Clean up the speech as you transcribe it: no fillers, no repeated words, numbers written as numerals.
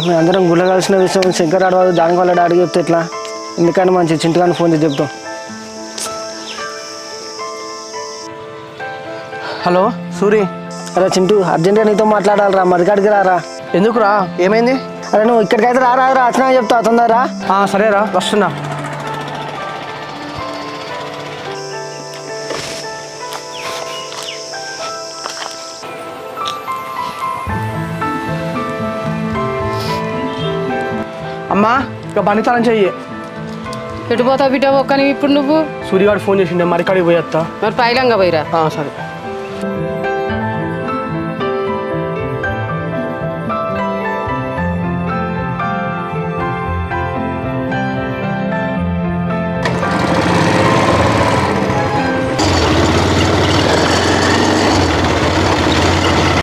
మేము అందరం గుళ్ళ కలిసిన విషయం శంకర్ ఆడవాడు దానికి వాళ్ళ డాడీ చెప్తే ఎట్లా? ఎందుకని మంచి చింటుగాని ఫోన్ చేసి చెప్తాం. హలో సూరి. అరే చింటూ, అర్జెంట్గా నీతో మాట్లాడాలరా, మరికాడికి రారా. ఎందుకురా, ఏమైంది? అరే నువ్వు ఇక్కడికైతే రారా, వచ్చినా చెప్తా తొందరరా. సరేరా, వస్తున్నా. అమ్మా ఇక బండితానం చెయ్యి. ఎటు పోతావు బిడ్డ ఒక్కని ఇప్పుడు నువ్వు? సూర్యగాడు ఫోన్ చేసిండే మరికాడికి పోయేస్తా. మరి పైలంగా పోయిరా. సరే.